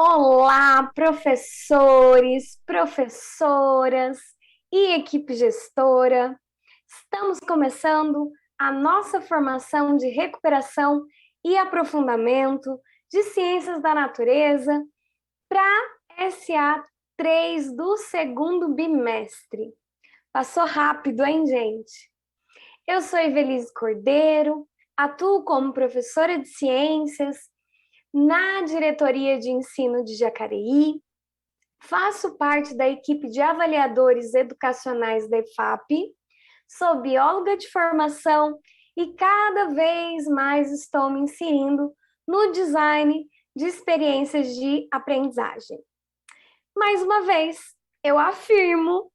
Olá, professores, professoras e equipe gestora. Estamos começando a nossa formação de recuperação e aprofundamento de ciências da natureza para SA3 do segundo bimestre. Passou rápido, hein, gente? Eu sou Evelise Cordeiro, atuo como professora de ciências na diretoria de ensino de Jacareí, faço parte da equipe de avaliadores educacionais da EFAP, sou bióloga de formação e cada vez mais estou me inserindo no design de experiências de aprendizagem. Mais uma vez, eu afirmo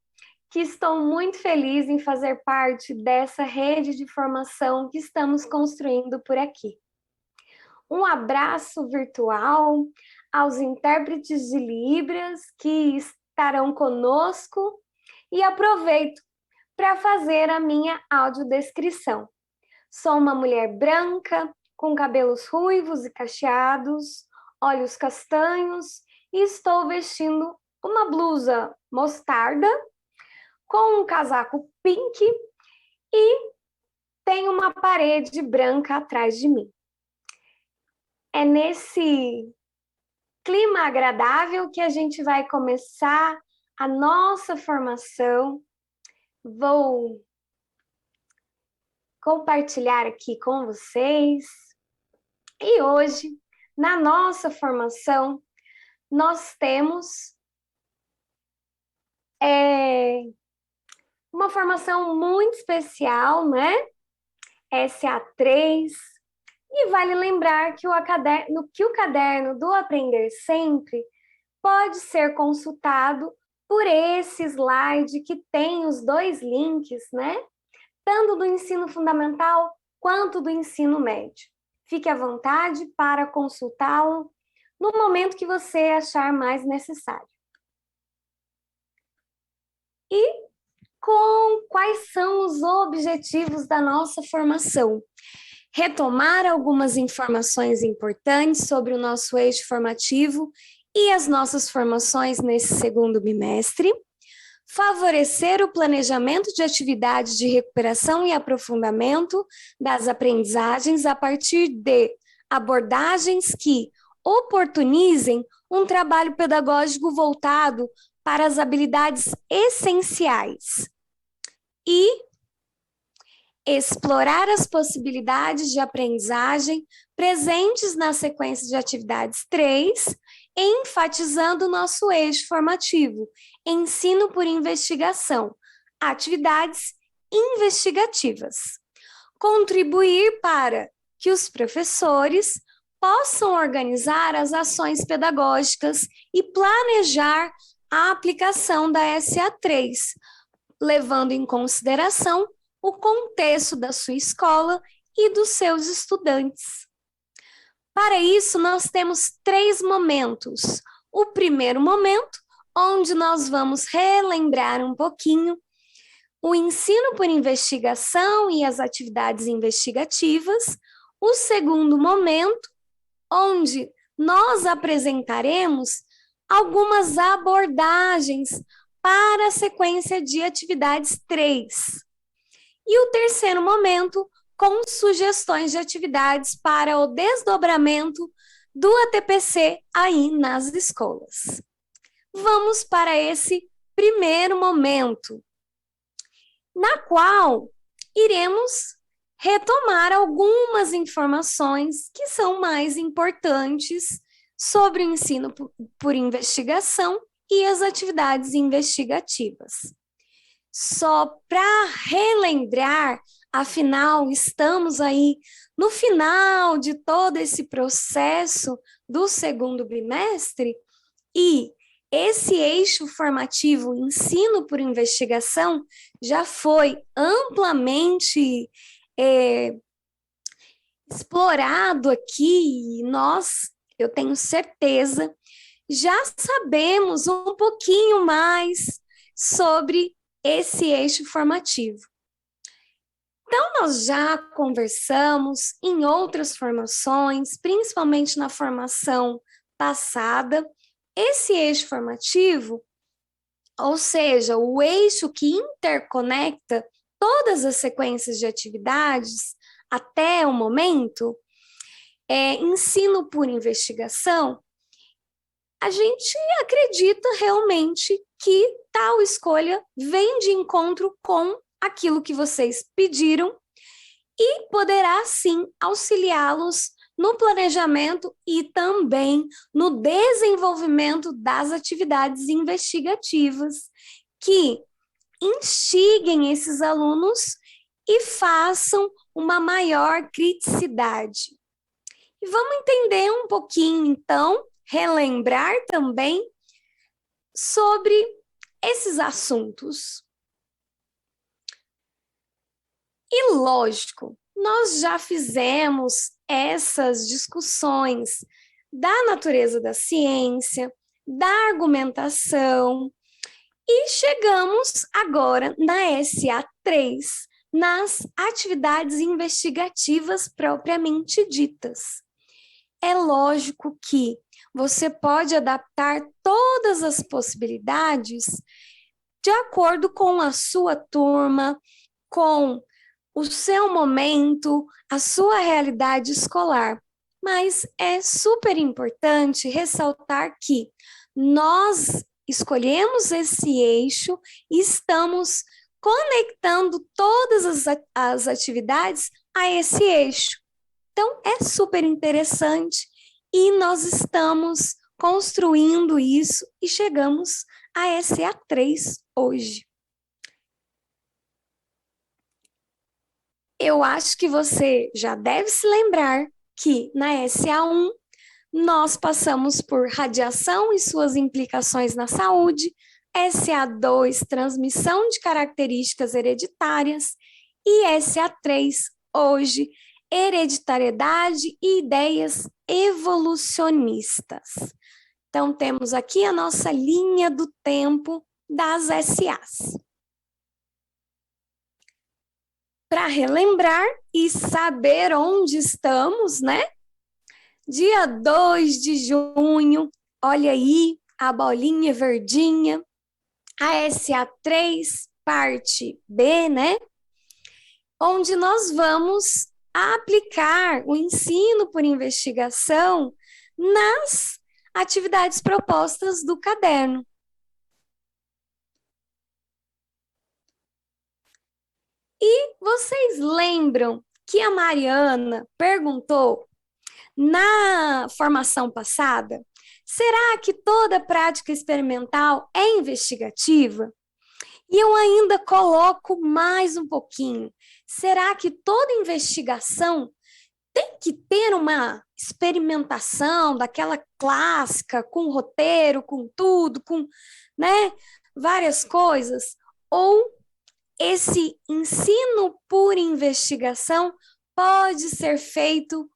que estou muito feliz em fazer parte dessa rede de formação que estamos construindo por aqui. Um abraço virtual aos intérpretes de Libras que estarão conosco e aproveito para fazer a minha audiodescrição. Sou uma mulher branca, com cabelos ruivos e cacheados, olhos castanhos e estou vestindo uma blusa mostarda com um casaco pink e tem uma parede branca atrás de mim. É nesse clima agradável que a gente vai começar a nossa formação. Vou compartilhar aqui com vocês. E hoje, na nossa formação, nós temos uma formação muito especial, né? SA3. E vale lembrar que o caderno do Aprender Sempre pode ser consultado por esse slide que tem os dois links, né? Tanto do ensino fundamental quanto do ensino médio. Fique à vontade para consultá-lo no momento que você achar mais necessário. E quais são os objetivos da nossa formação? Retomar algumas informações importantes sobre o nosso eixo formativo e as nossas formações nesse segundo bimestre, favorecer o planejamento de atividades de recuperação e aprofundamento das aprendizagens a partir de abordagens que oportunizem um trabalho pedagógico voltado para as habilidades essenciais e explorar as possibilidades de aprendizagem presentes na sequência de atividades 3, enfatizando o nosso eixo formativo, ensino por investigação, atividades investigativas. Contribuir para que os professores possam organizar as ações pedagógicas e planejar a aplicação da SA3, levando em consideração o contexto da sua escola e dos seus estudantes. Para isso, nós temos 3 momentos. O primeiro momento, onde nós vamos relembrar um pouquinho o ensino por investigação e as atividades investigativas. O segundo momento, onde nós apresentaremos algumas abordagens para a sequência de atividades 3. E o terceiro momento, com sugestões de atividades para o desdobramento do ATPC aí nas escolas. Vamos para esse primeiro momento, na qual iremos retomar algumas informações que são mais importantes sobre o ensino por investigação e as atividades investigativas. Só para relembrar, afinal, estamos aí no final de todo esse processo do segundo bimestre e esse eixo formativo ensino por investigação já foi amplamente explorado aqui e nós, eu tenho certeza, já sabemos um pouquinho mais sobre esse eixo formativo. Então, nós já conversamos em outras formações, principalmente na formação passada, esse eixo formativo, ou seja, o eixo que interconecta todas as sequências de atividades até o momento, ensino por investigação, a gente acredita realmente que tal escolha vem de encontro com aquilo que vocês pediram e poderá, sim, auxiliá-los no planejamento e também no desenvolvimento das atividades investigativas que instiguem esses alunos e façam uma maior criticidade. E vamos entender um pouquinho, então, relembrar também sobre esses assuntos. E lógico, nós já fizemos essas discussões da natureza da ciência, da argumentação, e chegamos agora na SA3, nas atividades investigativas propriamente ditas. É lógico que você pode adaptar todas as possibilidades de acordo com a sua turma, com o seu momento, a sua realidade escolar. Mas é super importante ressaltar que nós escolhemos esse eixo e estamos conectando todas as atividades a esse eixo. Então, é super interessante e nós estamos construindo isso e chegamos a SA3 hoje. Eu acho que você já deve se lembrar que na SA1 nós passamos por radiação e suas implicações na saúde, SA2, transmissão de características hereditárias, e SA3, hoje, hereditariedade e ideias evolucionistas. Então, temos aqui a nossa linha do tempo das SAs. Para relembrar e saber onde estamos, né? Dia 2 de junho, olha aí a bolinha verdinha, a SA3, parte B, né? Onde nós vamos aplicar o ensino por investigação nas atividades propostas do caderno. E vocês lembram que a Mariana perguntou na formação passada, será que toda prática experimental é investigativa? E eu ainda coloco mais um pouquinho. Será que toda investigação tem que ter uma experimentação daquela clássica, com roteiro, com tudo, com, né, várias coisas? Ou esse ensino por investigação pode ser feito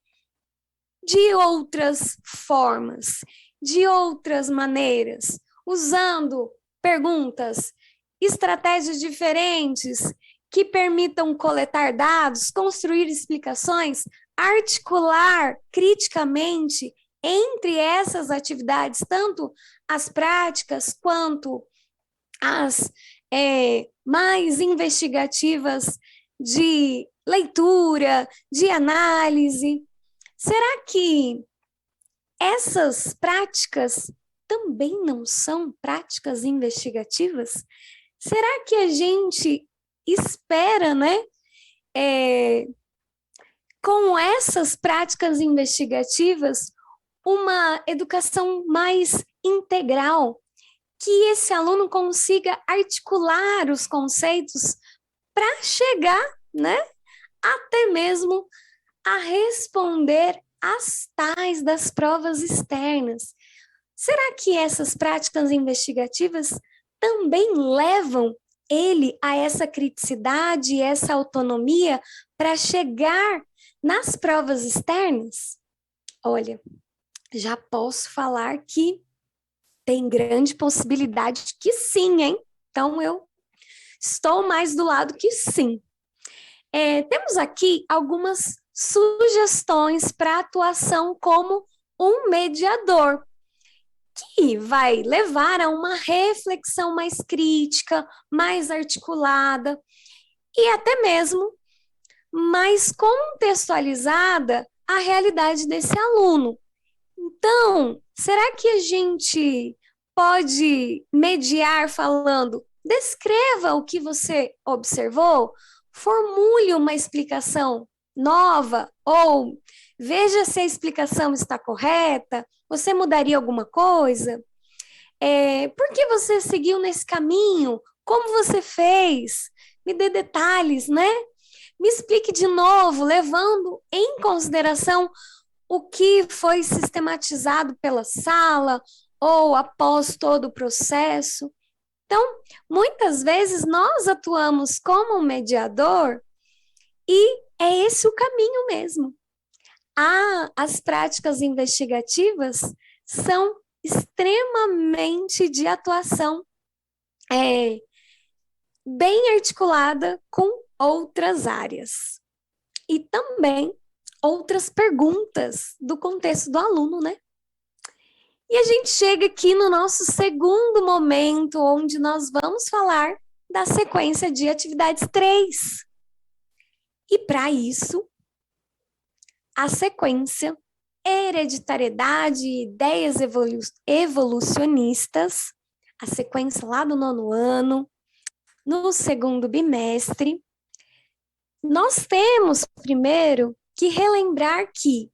de outras formas, de outras maneiras, usando perguntas, estratégias diferentes que permitam coletar dados, construir explicações, articular criticamente entre essas atividades, tanto as práticas quanto as mais investigativas de leitura, de análise. Será que essas práticas também não são práticas investigativas? Será que a gente espera, né, com essas práticas investigativas, uma educação mais integral, que esse aluno consiga articular os conceitos para chegar, né, até mesmo a responder às tais das provas externas? Será que essas práticas investigativas também levam ele a essa criticidade e essa autonomia para chegar nas provas externas? Olha, já posso falar que tem grande possibilidade de que sim, hein? Então, eu estou mais do lado que sim. Temos aqui algumas sugestões para atuação como um mediador. que vai levar a uma reflexão mais crítica, mais articulada e até mesmo mais contextualizada à realidade desse aluno. Então, será que a gente pode mediar falando, descreva o que você observou, formule uma explicação nova ou veja se a explicação está correta, você mudaria alguma coisa? Por que você seguiu nesse caminho? Como você fez? Me dê detalhes, né? Me explique de novo, levando em consideração o que foi sistematizado pela sala ou após todo o processo. Então, muitas vezes nós atuamos como mediador e é esse o caminho mesmo. As práticas investigativas são extremamente de atuação bem articulada com outras áreas. E também outras perguntas do contexto do aluno, né? E a gente chega aqui no nosso segundo momento, onde nós vamos falar da sequência de atividades 3. E para isso, a sequência hereditariedade e ideias evolucionistas, a sequência lá do 9º ano, no segundo bimestre, nós temos primeiro que relembrar que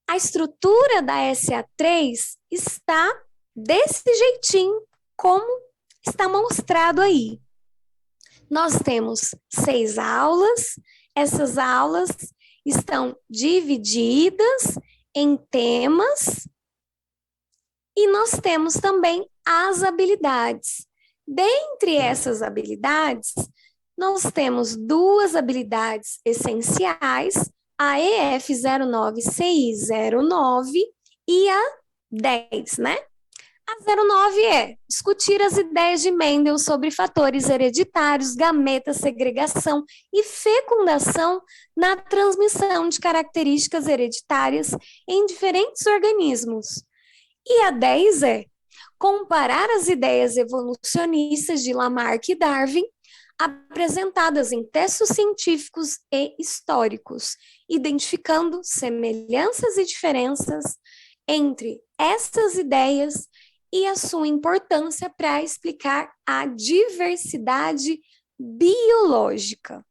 a estrutura da SA3 está desse jeitinho, como está mostrado aí. Nós temos 6 aulas, essas aulas estão divididas em temas e nós temos também as habilidades. Dentre essas habilidades, nós temos 2 habilidades essenciais, a EF09CI09 e a 10, né? A 09 é discutir as ideias de Mendel sobre fatores hereditários, gametas, segregação e fecundação na transmissão de características hereditárias em diferentes organismos. E a 10 é comparar as ideias evolucionistas de Lamarck e Darwin apresentadas em textos científicos e históricos, identificando semelhanças e diferenças entre essas ideias e a sua importância para explicar a diversidade biológica.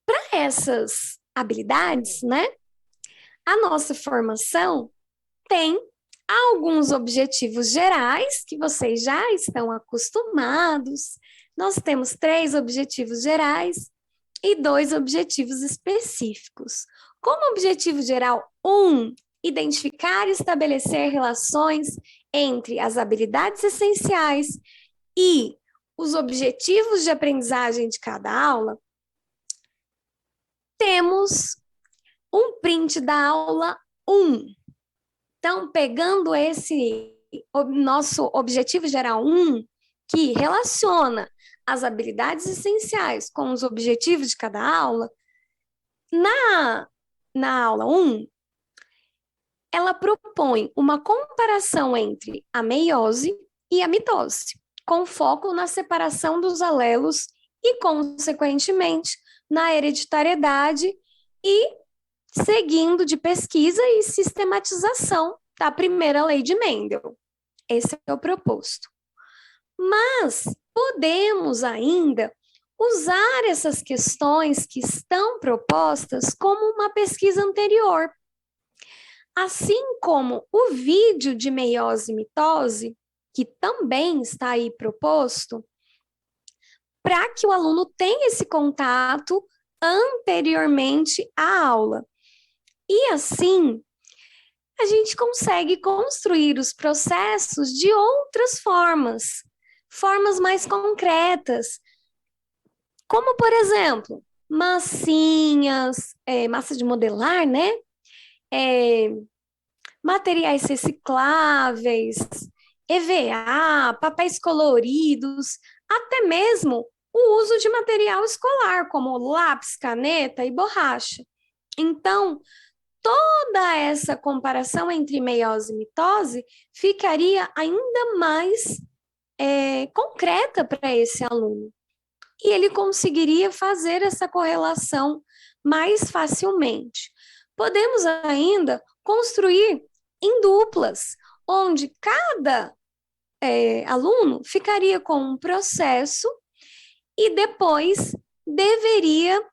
Para essas habilidades, né, a nossa formação tem alguns objetivos gerais que vocês já estão acostumados. Nós temos 3 objetivos gerais e 2 objetivos específicos. Como objetivo geral 1, identificar e estabelecer relações entre as habilidades essenciais e os objetivos de aprendizagem de cada aula, temos um print da aula 1. Então, pegando esse nosso objetivo geral 1, que relaciona as habilidades essenciais com os objetivos de cada aula, na aula 1, ela propõe uma comparação entre a meiose e a mitose, com foco na separação dos alelos e, consequentemente, na hereditariedade e seguindo de pesquisa e sistematização da primeira lei de Mendel. Esse é o proposto. Mas podemos ainda usar essas questões que estão propostas como uma pesquisa anterior. Assim como o vídeo de meiose e mitose, que também está aí proposto, para que o aluno tenha esse contato anteriormente à aula. E assim, a gente consegue construir os processos de outras formas mais concretas, como, por exemplo, massinhas, massa de modelar, né? Materiais recicláveis, EVA, papéis coloridos, até mesmo o uso de material escolar, como lápis, caneta e borracha. Então, toda essa comparação entre meiose e mitose ficaria ainda mais concreta para esse aluno. E ele conseguiria fazer essa correlação mais facilmente. Podemos ainda construir em duplas, onde cada aluno ficaria com um processo e depois deveria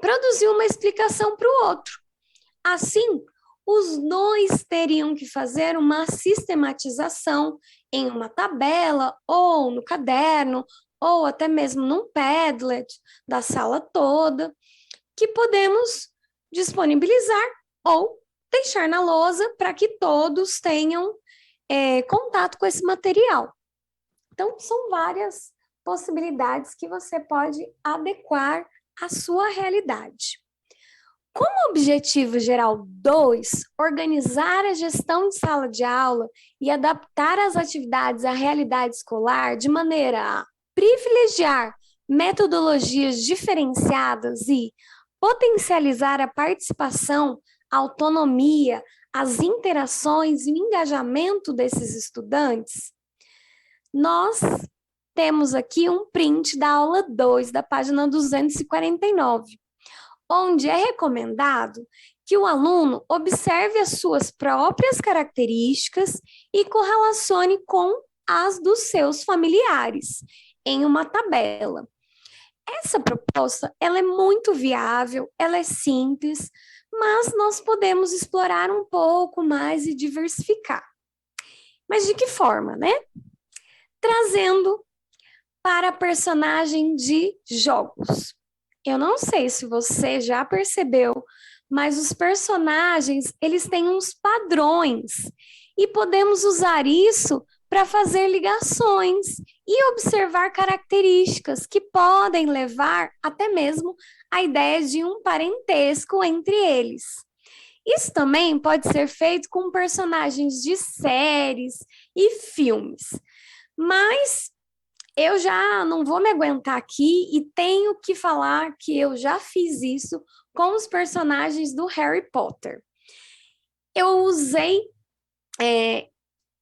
produzir uma explicação para o outro. Assim, os dois teriam que fazer uma sistematização em uma tabela ou no caderno, ou até mesmo num Padlet da sala toda, que podemos disponibilizar ou deixar na lousa para que todos tenham contato com esse material. Então, são várias possibilidades que você pode adequar à sua realidade. Como objetivo geral 2, organizar a gestão de sala de aula e adaptar as atividades à realidade escolar de maneira a privilegiar metodologias diferenciadas e potencializar a participação, a autonomia, as interações e o engajamento desses estudantes, nós temos aqui um print da aula 2, da página 249, onde é recomendado que o aluno observe as suas próprias características e correlacione com as dos seus familiares em uma tabela. Essa proposta, ela é muito viável, ela é simples, mas nós podemos explorar um pouco mais e diversificar. Mas de que forma, né? Trazendo para personagem de jogos. Eu não sei se você já percebeu, mas os personagens, eles têm uns padrões e podemos usar isso para fazer ligações e observar características que podem levar até mesmo à ideia de um parentesco entre eles. Isso também pode ser feito com personagens de séries e filmes, mas eu já não vou me aguentar aqui e tenho que falar que eu já fiz isso com os personagens do Harry Potter. Eu usei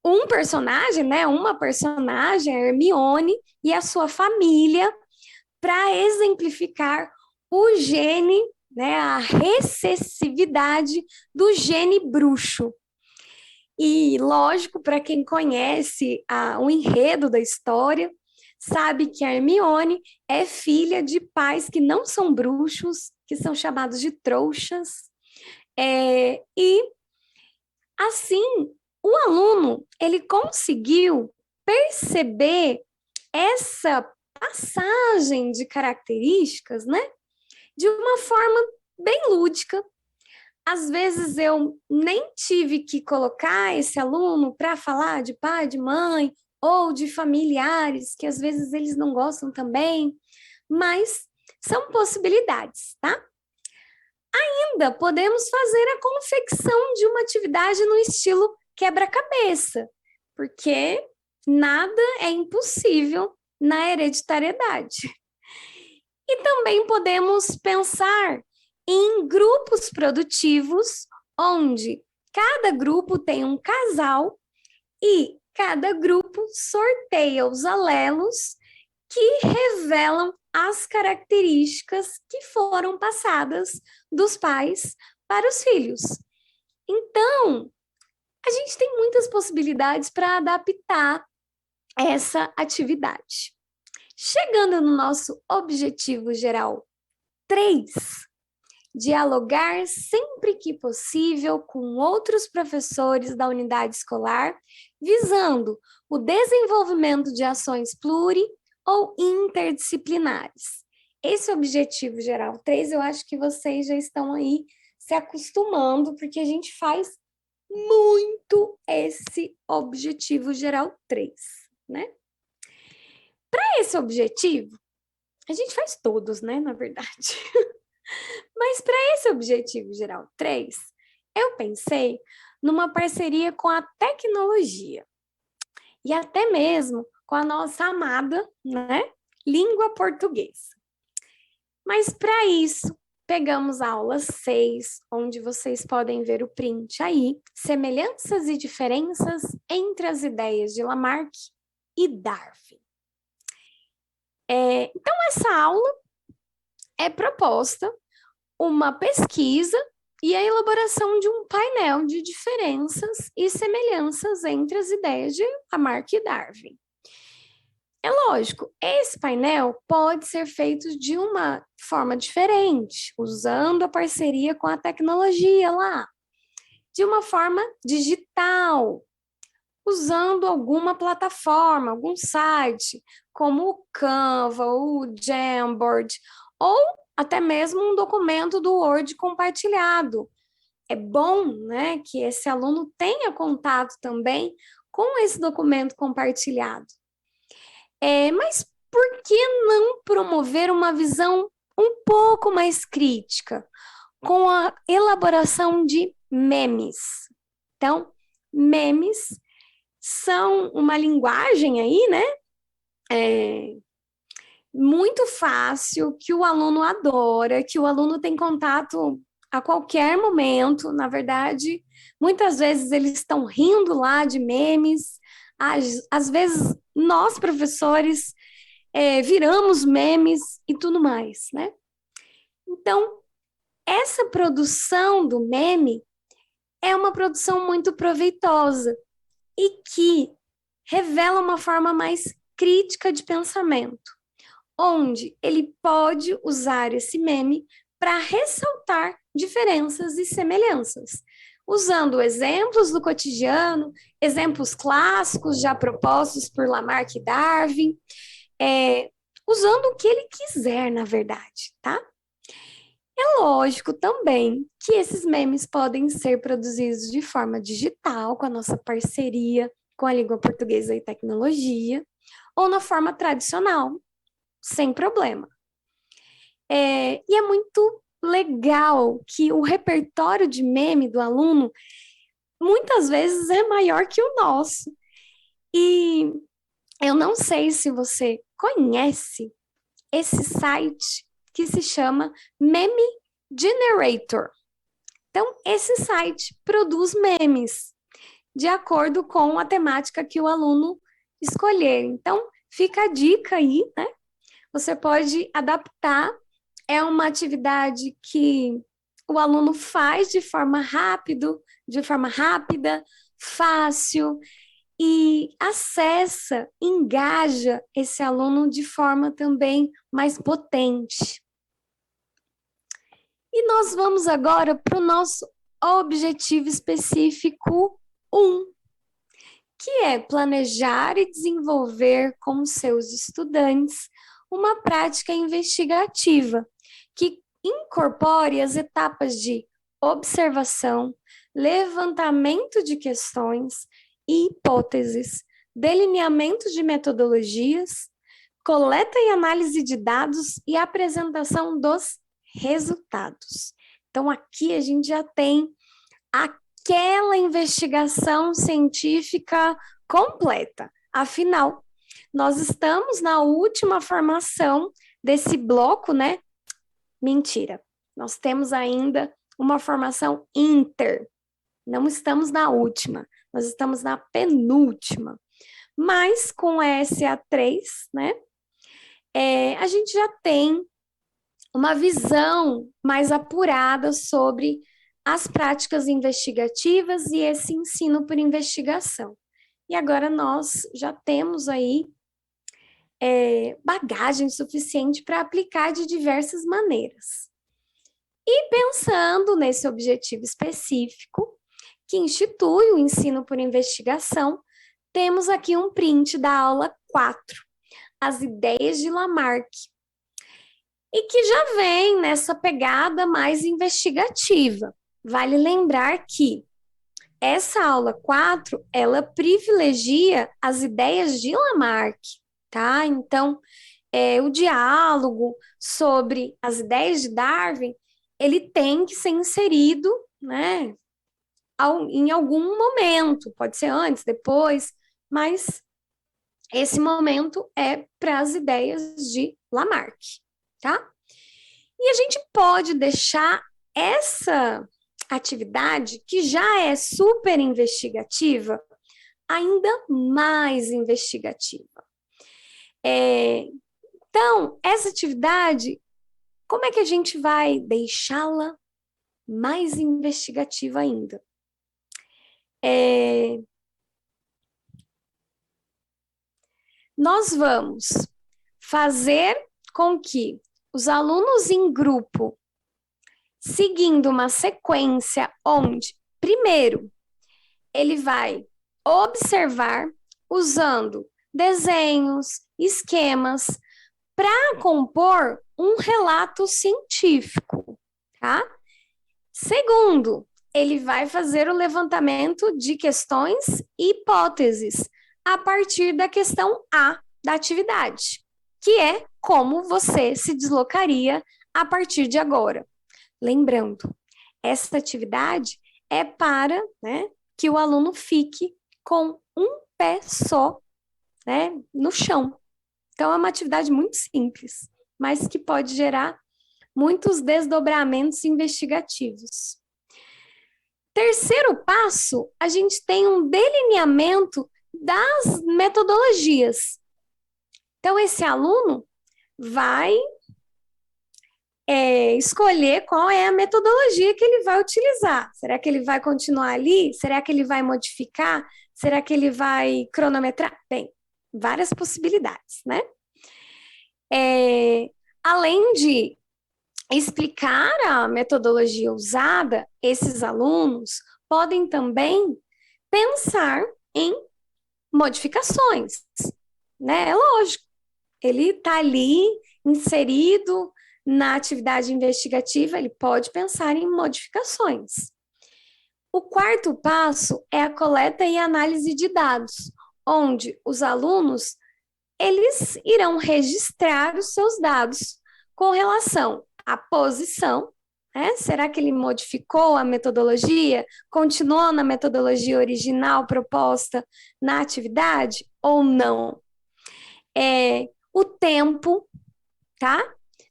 um personagem, né, uma personagem, a Hermione, e a sua família, para exemplificar o gene, né, a recessividade do gene bruxo. E, lógico, para quem conhece o enredo da história, sabe que a Hermione é filha de pais que não são bruxos, que são chamados de trouxas. E, assim, o aluno, ele conseguiu perceber essa passagem de características, né? De uma forma bem lúdica. Às vezes eu nem tive que colocar esse aluno para falar de pai, de mãe, ou de familiares, que às vezes eles não gostam também, mas são possibilidades, tá? Ainda podemos fazer a confecção de uma atividade no estilo quebra-cabeça, porque nada é impossível na hereditariedade. E também podemos pensar em grupos produtivos, onde cada grupo tem um casal e cada grupo sorteia os alelos que revelam as características que foram passadas dos pais para os filhos. Então, a gente tem muitas possibilidades para adaptar essa atividade. Chegando no nosso objetivo geral 3, dialogar sempre que possível com outros professores da unidade escolar, visando o desenvolvimento de ações pluri ou interdisciplinares. Esse objetivo geral 3, eu acho que vocês já estão aí se acostumando, porque a gente faz muito esse objetivo geral 3, né? Para esse objetivo, a gente faz todos, né, na verdade. Mas para esse objetivo geral 3, eu pensei numa parceria com a tecnologia e até mesmo com a nossa amada, né, língua portuguesa. Mas para isso, pegamos a aula 6, onde vocês podem ver o print aí, semelhanças e diferenças entre as ideias de Lamarck e Darwin. Então, essa aula é proposta uma pesquisa e a elaboração de um painel de diferenças e semelhanças entre as ideias de Lamarck e Darwin. É lógico, esse painel pode ser feito de uma forma diferente, usando a parceria com a tecnologia lá, de uma forma digital, usando alguma plataforma, algum site, como o Canva, o Jamboard, ou até mesmo um documento do Word compartilhado. É bom, né, que esse aluno tenha contato também com esse documento compartilhado. Mas por que não promover uma visão um pouco mais crítica, com a elaboração de memes? Então, memes são uma linguagem aí, né? Muito fácil, que o aluno adora, que o aluno tem contato a qualquer momento. Na verdade, muitas vezes eles estão rindo lá de memes. Às vezes, nós, professores, viramos memes e tudo mais, né? Então, essa produção do meme é uma produção muito proveitosa e que revela uma forma mais crítica de pensamento, onde ele pode usar esse meme para ressaltar diferenças e semelhanças, usando exemplos do cotidiano, exemplos clássicos já propostos por Lamarck e Darwin, usando o que ele quiser, na verdade, tá? É lógico também que esses memes podem ser produzidos de forma digital, com a nossa parceria com a língua portuguesa e tecnologia, ou na forma tradicional, sem problema. E é muito legal que o repertório de meme do aluno muitas vezes é maior que o nosso. E eu não sei se você conhece esse site que se chama Meme Generator. Então, esse site produz memes de acordo com a temática que o aluno escolher. Então, fica a dica aí, né? Você pode adaptar. É uma atividade que o aluno faz de forma rápida, fácil, e acessa, engaja esse aluno de forma também mais potente. E nós vamos agora para o nosso objetivo específico 1, que é planejar e desenvolver com seus estudantes uma prática investigativa que incorpore as etapas de observação, levantamento de questões e hipóteses, delineamento de metodologias, coleta e análise de dados e apresentação dos resultados. Então, aqui a gente já tem aquela investigação científica completa. Afinal, nós estamos na última formação desse bloco, né? Mentira. Nós temos ainda uma formação inter. Não estamos na última, nós estamos na penúltima. Mas com a SA3, né? A gente já tem uma visão mais apurada sobre as práticas investigativas e esse ensino por investigação. E agora nós já temos aí bagagem suficiente para aplicar de diversas maneiras. E pensando nesse objetivo específico, que institui o ensino por investigação, temos aqui um print da aula 4, as ideias de Lamarck, e que já vem nessa pegada mais investigativa. Vale lembrar que essa aula 4, ela privilegia as ideias de Lamarck, tá? Então, o diálogo sobre as ideias de Darwin, ele tem que ser inserido, né, em algum momento, pode ser antes, depois, mas esse momento é para as ideias de Lamarck, tá? E a gente pode deixar essa atividade, que já é super investigativa, ainda mais investigativa. Então, essa atividade, como é que a gente vai deixá-la mais investigativa ainda? Nós vamos fazer com que os alunos em grupo, seguindo uma sequência onde, primeiro, ele vai observar usando desenhos, esquemas, para compor um relato científico, tá? Segundo, ele vai fazer o levantamento de questões e hipóteses a partir da questão A da atividade, que é como você se deslocaria a partir de agora. Lembrando, essa atividade é para, né, que o aluno fique com um pé só, né, no chão. Então, é uma atividade muito simples, mas que pode gerar muitos desdobramentos investigativos. Terceiro passo, a gente tem um delineamento das metodologias. Então, esse aluno vai escolher qual é a metodologia que ele vai utilizar. Será que ele vai continuar ali? Será que ele vai modificar? Será que ele vai cronometrar? Bem, várias possibilidades, né? Além de explicar a metodologia usada, esses alunos podem também pensar em modificações, né? É lógico, ele está ali inserido na atividade investigativa, ele pode pensar em modificações. O quarto passo é a coleta e análise de dados, onde os alunos eles irão registrar os seus dados com relação à posição, né? Será que ele modificou a metodologia? Continuou na metodologia original proposta na atividade ou não? O tempo, tá?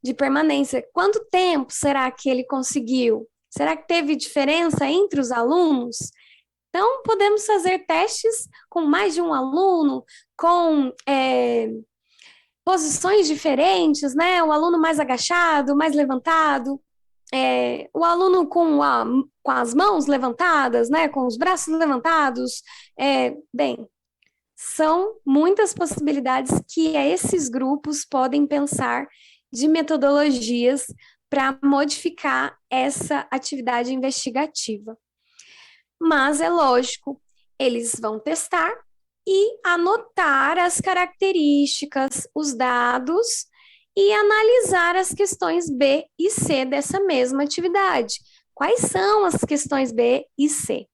De permanência. Quanto tempo será que ele conseguiu? Será que teve diferença entre os alunos? Então, podemos fazer testes com mais de um aluno, com posições diferentes, né? O aluno mais agachado, mais levantado, o aluno com as mãos levantadas, né? Com os braços levantados. Bem, são muitas possibilidades que esses grupos podem pensar de metodologias para modificar essa atividade investigativa. Mas é lógico, eles vão testar e anotar as características, os dados e analisar as questões B e C dessa mesma atividade. Quais são as questões B e C?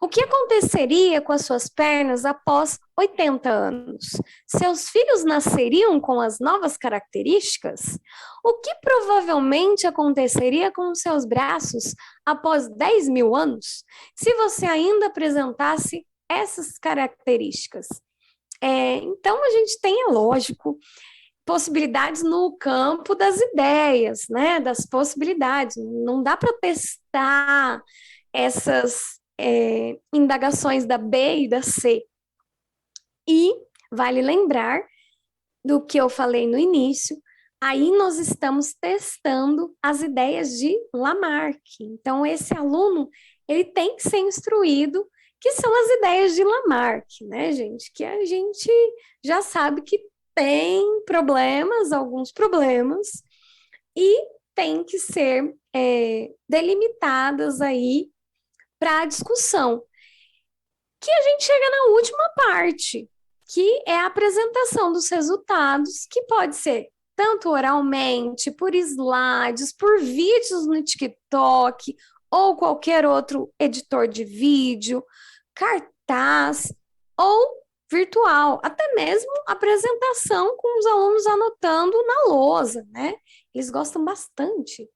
O que aconteceria com as suas pernas após 80 anos? Seus filhos nasceriam com as novas características? O que provavelmente aconteceria com os seus braços após 10 mil anos, se você ainda apresentasse essas características? Então, a gente tem, é lógico, possibilidades no campo das ideias, né? Das possibilidades. Não dá para testar essas indagações da B e da C. E vale lembrar do que eu falei no início, aí nós estamos testando as ideias de Lamarck. Então, esse aluno, ele tem que ser instruído que são as ideias de Lamarck, né, gente? Que a gente já sabe que tem problemas, alguns problemas, e tem que ser delimitadas aí para a discussão. Que a gente chega na última parte, que é a apresentação dos resultados, que pode ser tanto oralmente, por slides, por vídeos no TikTok, ou qualquer outro editor de vídeo, cartaz, ou virtual, até mesmo apresentação com os alunos anotando na lousa, né? Eles gostam bastante.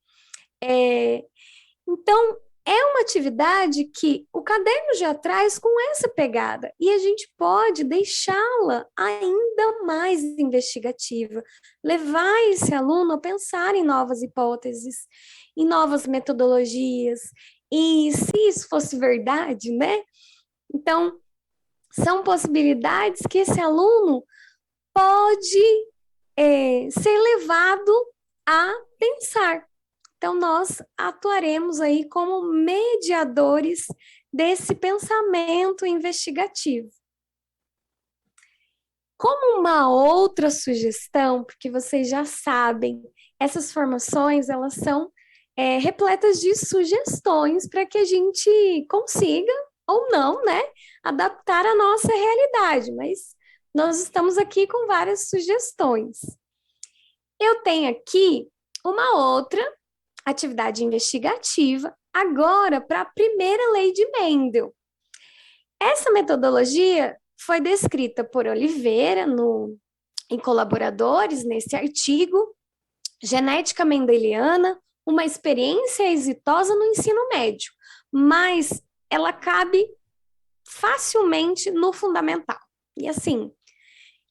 Então, É uma atividade que o caderno já traz com essa pegada e a gente pode deixá-la ainda mais investigativa, levar esse aluno a pensar em novas hipóteses, em novas metodologias, e se isso fosse verdade, né? Então, são possibilidades que esse aluno pode ser levado a pensar. Então, nós atuaremos aí como mediadores desse pensamento investigativo. Como uma outra sugestão, porque vocês já sabem, essas formações, elas são repletas de sugestões para que a gente consiga, ou não, né, adaptar a nossa realidade, mas nós estamos aqui com várias sugestões. Eu tenho aqui uma outra atividade investigativa, agora para a primeira lei de Mendel. Essa metodologia foi descrita por Oliveira em colaboradores nesse artigo, Genética Mendeliana, uma experiência exitosa no ensino médio, mas ela cabe facilmente no fundamental. E assim,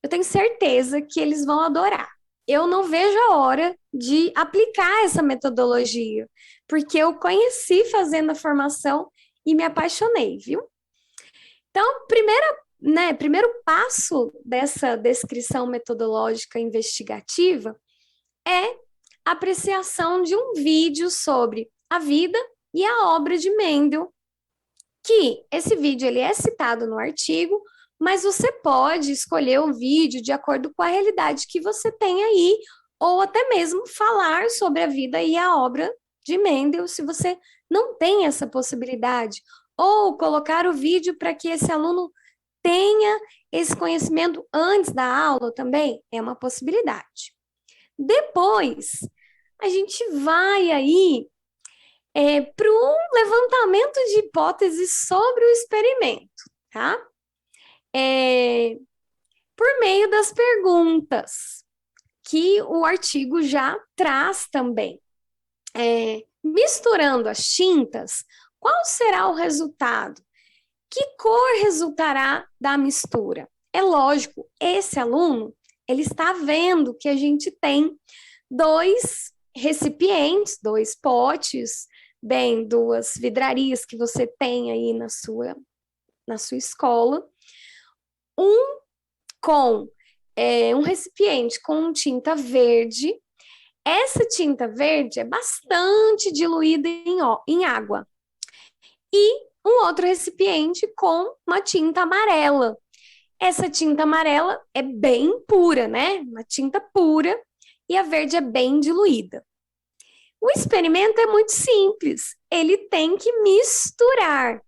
eu tenho certeza que eles vão adorar. Eu não vejo a hora de aplicar essa metodologia, porque eu conheci fazendo a formação e me apaixonei, viu? Então, primeiro passo dessa descrição metodológica investigativa é a apreciação de um vídeo sobre a vida e a obra de Mendel, que esse vídeo ele é citado no artigo, mas você pode escolher o vídeo de acordo com a realidade que você tem aí, ou até mesmo falar sobre a vida e a obra de Mendel, se você não tem essa possibilidade, ou colocar o vídeo para que esse aluno tenha esse conhecimento antes da aula também, é uma possibilidade. Depois, a gente vai aí para um levantamento de hipóteses sobre o experimento, tá? Por meio das perguntas que o artigo já traz também. Misturando as tintas, qual será o resultado? Que cor resultará da mistura? É lógico, esse aluno, ele está vendo que a gente tem dois recipientes, dois potes, duas vidrarias que você tem aí na sua escola, um com um recipiente com tinta verde. Essa tinta verde é bastante diluída em água. E um outro recipiente com uma tinta amarela. Essa tinta amarela é bem pura, né? Uma tinta pura, e a verde é bem diluída. O experimento é muito simples, ele tem que misturar.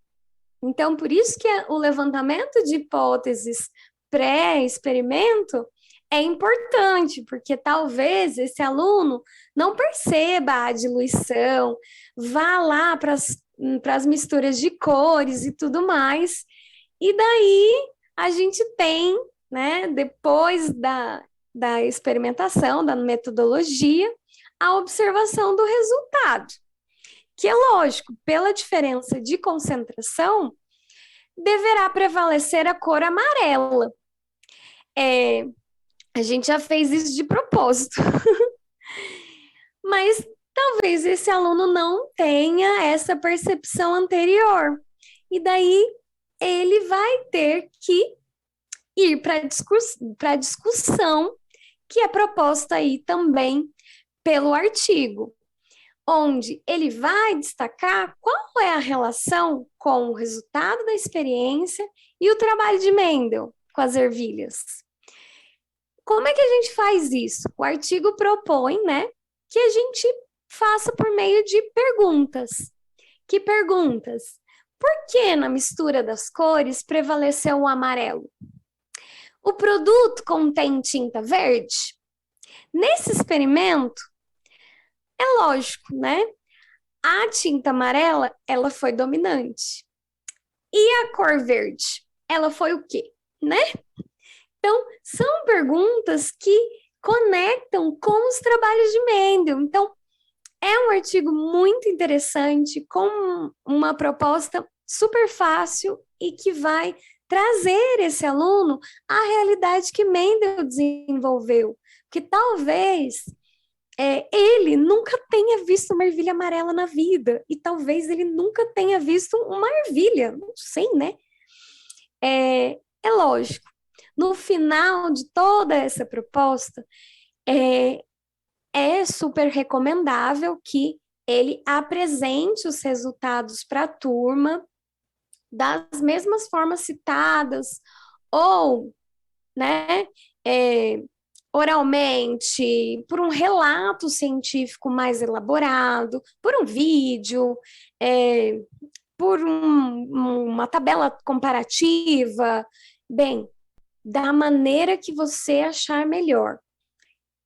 Então, por isso que o levantamento de hipóteses pré-experimento é importante, porque talvez esse aluno não perceba a diluição, vá lá para as misturas de cores e tudo mais, e daí a gente tem, né, depois da experimentação, da metodologia, a observação do resultado, que é lógico, pela diferença de concentração, deverá prevalecer a cor amarela. A gente já fez isso de propósito, mas talvez esse aluno não tenha essa percepção anterior, e daí ele vai ter que ir para a discussão que é proposta aí também pelo artigo, onde ele vai destacar qual é a relação com o resultado da experiência e o trabalho de Mendel com as ervilhas. Como é que a gente faz isso? O artigo propõe, né, que a gente faça por meio de perguntas. Que perguntas? Por que na mistura das cores prevaleceu o amarelo? O produto contém tinta verde? Nesse experimento, é lógico, né? A tinta amarela, ela foi dominante. E a cor verde? Ela foi o quê, né? Então, são perguntas que conectam com os trabalhos de Mendel. Então, É um artigo muito interessante, com uma proposta super fácil e que vai trazer esse aluno à realidade que Mendel desenvolveu. Que talvez ele nunca tenha visto uma ervilha amarela na vida, e talvez ele nunca tenha visto uma ervilha, não sei, né? É lógico, no final de toda essa proposta, é, é super recomendável que ele apresente os resultados para a turma das mesmas formas citadas, ou, né, é, oralmente, por um relato científico mais elaborado, por um vídeo, é, por uma tabela comparativa, bem, da maneira que você achar melhor.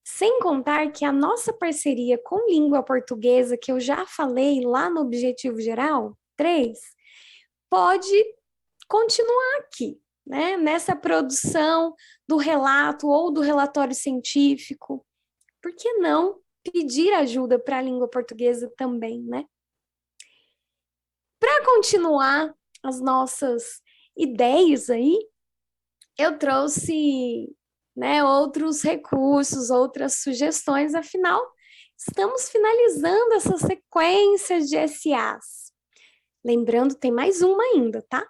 Sem contar que a nossa parceria com língua portuguesa, que eu já falei lá no Objetivo Geral 3, pode continuar aqui, né? Nessa produção do relato ou do relatório científico. Por que não pedir ajuda para a língua portuguesa também, né? Para continuar as nossas ideias aí, eu trouxe, né, outros recursos, outras sugestões, afinal, estamos finalizando essa sequência de SAs. Lembrando, tem mais uma ainda, tá?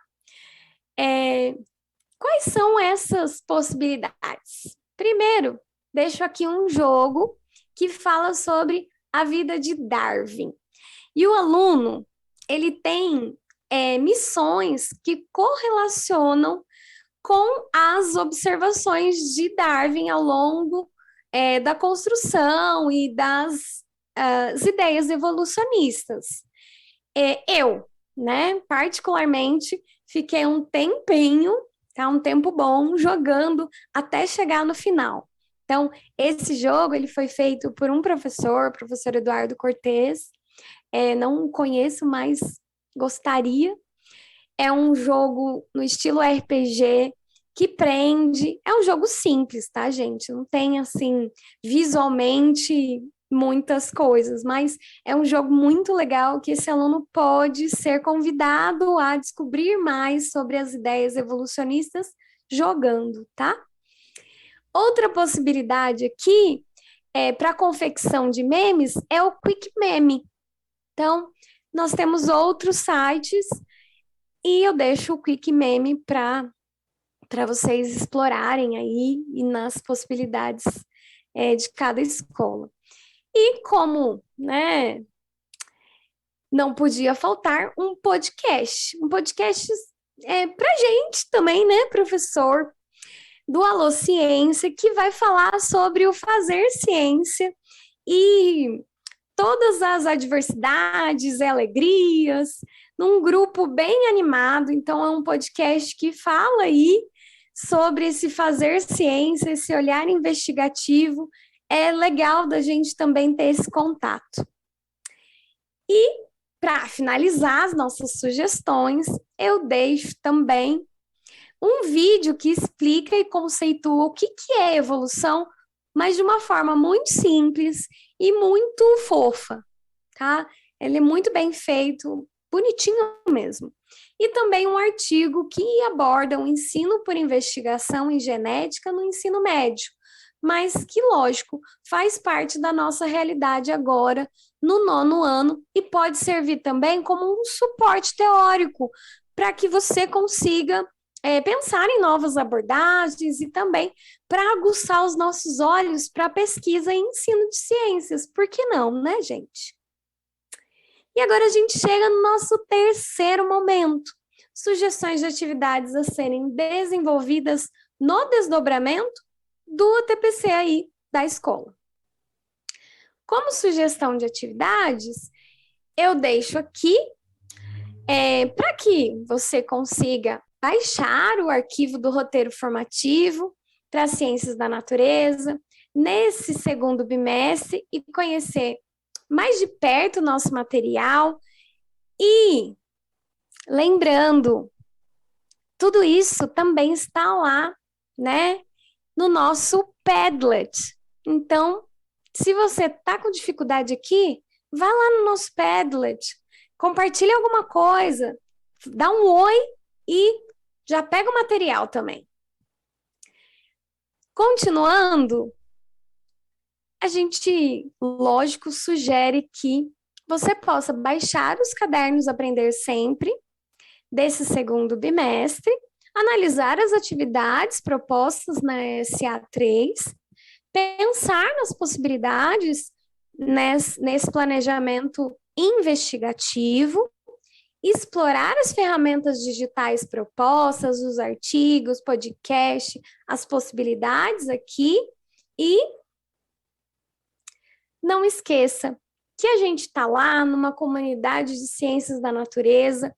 Quais são essas possibilidades? Primeiro, deixo aqui um jogo que fala sobre a vida de Darwin. E o aluno, ele tem missões que correlacionam com as observações de Darwin ao longo da construção e das ideias evolucionistas. Eu, né, particularmente, fiquei um tempinho, tá, um tempo bom, jogando até chegar no final. Então, esse jogo ele foi feito por um professor, professor Eduardo Cortes. Não conheço, mas gostaria. É um jogo no estilo RPG que prende. É um jogo simples, tá, gente? Não tem, assim, visualmente muitas coisas, mas é um jogo muito legal que esse aluno pode ser convidado a descobrir mais sobre as ideias evolucionistas jogando, tá? Outra possibilidade aqui para confecção de memes é o Quick Meme. Então, nós temos outros sites e eu deixo o Quick Meme para vocês explorarem aí e nas possibilidades de cada escola. E como, né, não podia faltar um podcast. Um podcast para gente também, né, professor, do Alô Ciência, que vai falar sobre o fazer ciência e todas as adversidades e alegrias, num grupo bem animado. Então, é um podcast que fala aí sobre esse fazer ciência, esse olhar investigativo. É legal da gente também ter esse contato. E, para finalizar as nossas sugestões, eu deixo também um vídeo que explica e conceitua o que é evolução, mas de uma forma muito simples e muito fofa, tá? Ele é muito bem feito, bonitinho mesmo. E também um artigo que aborda o ensino por investigação em genética no ensino médio, mas que, lógico, faz parte da nossa realidade agora, no 9º ano, e pode servir também como um suporte teórico para que você consiga pensar em novas abordagens e também para aguçar os nossos olhos para a pesquisa e ensino de ciências. Por que não, né, gente? E agora a gente chega no nosso terceiro momento. Sugestões de atividades a serem desenvolvidas no desdobramento do TPC aí da escola. Como sugestão de atividades, eu deixo aqui para que você consiga baixar o arquivo do roteiro formativo para ciências da natureza nesse segundo bimestre e conhecer mais de perto o nosso material. E lembrando, tudo isso também está lá, né, no nosso Padlet. Então, se você está com dificuldade aqui, Vai lá no nosso Padlet, compartilha alguma coisa, dá um oi e já pega o material também. Continuando, a gente, lógico, sugere que você possa baixar os cadernos Aprender Sempre desse segundo bimestre, analisar as atividades propostas na SA3, pensar nas possibilidades nesse planejamento investigativo, explorar as ferramentas digitais propostas, os artigos, podcast, as possibilidades aqui e não esqueça que a gente está lá numa comunidade de ciências da natureza,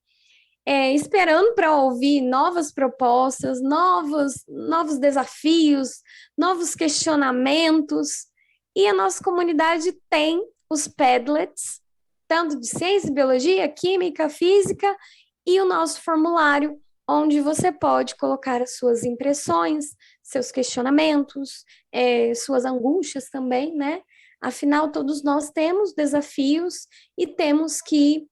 esperando para ouvir novas propostas, novos desafios, novos questionamentos. E a nossa comunidade tem os Padlets, tanto de ciência, biologia, química, física, e o nosso formulário, onde você pode colocar as suas impressões, seus questionamentos, suas angústias também, né? Afinal, todos nós temos desafios e temos que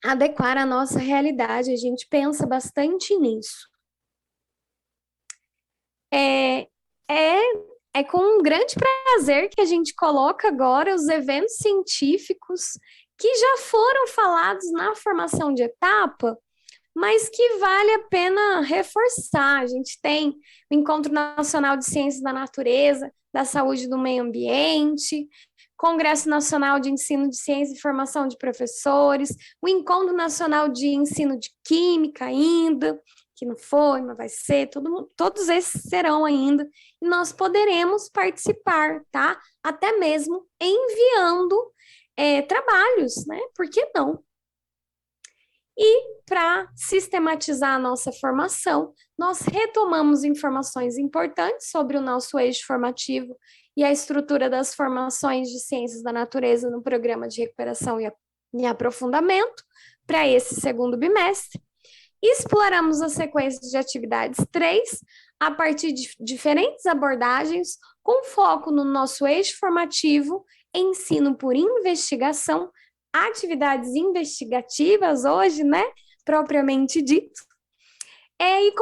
adequar a nossa realidade. A gente pensa bastante nisso. É com um grande prazer que a gente coloca agora os eventos científicos que já foram falados na formação de etapa, mas que vale a pena reforçar. A gente tem o Encontro Nacional de Ciências da Natureza, da Saúde e do Meio Ambiente, Congresso Nacional de Ensino de Ciência e Formação de Professores, o Encontro Nacional de Ensino de Química ainda, que não foi, mas vai ser, todos esses serão ainda, e nós poderemos participar, tá? Até mesmo enviando trabalhos, né? Por que não? E para sistematizar a nossa formação, nós retomamos informações importantes sobre o nosso eixo formativo e a estrutura das formações de ciências da natureza no programa de recuperação e aprofundamento para esse segundo bimestre. Exploramos a sequência de atividades 3 a partir de diferentes abordagens, com foco no nosso eixo formativo, ensino por investigação, atividades investigativas hoje, né, propriamente dito. E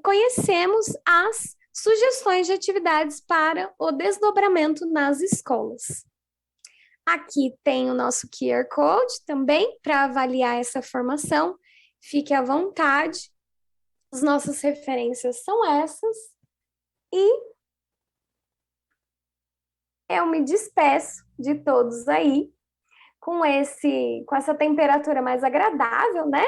conhecemos as sugestões de atividades para o desdobramento nas escolas. Aqui tem o nosso QR Code também para avaliar essa formação. Fique à vontade. As nossas referências são essas. E eu me despeço de todos aí com essa temperatura mais agradável, né?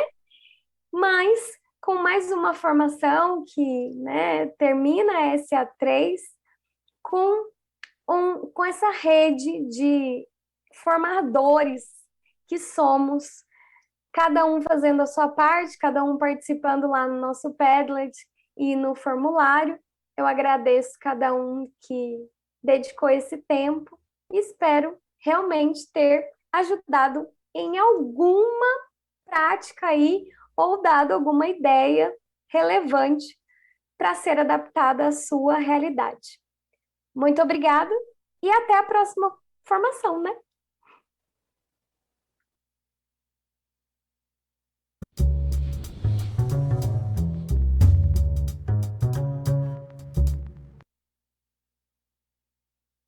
Mas com mais uma formação que, né, termina a SA3 com essa rede de formadores que somos, cada um fazendo a sua parte, cada um participando lá no nosso Padlet e no formulário. Eu agradeço cada um que dedicou esse tempo e espero realmente ter ajudado em alguma prática aí ou dado alguma ideia relevante para ser adaptada à sua realidade. Muito obrigada e até a próxima formação, né?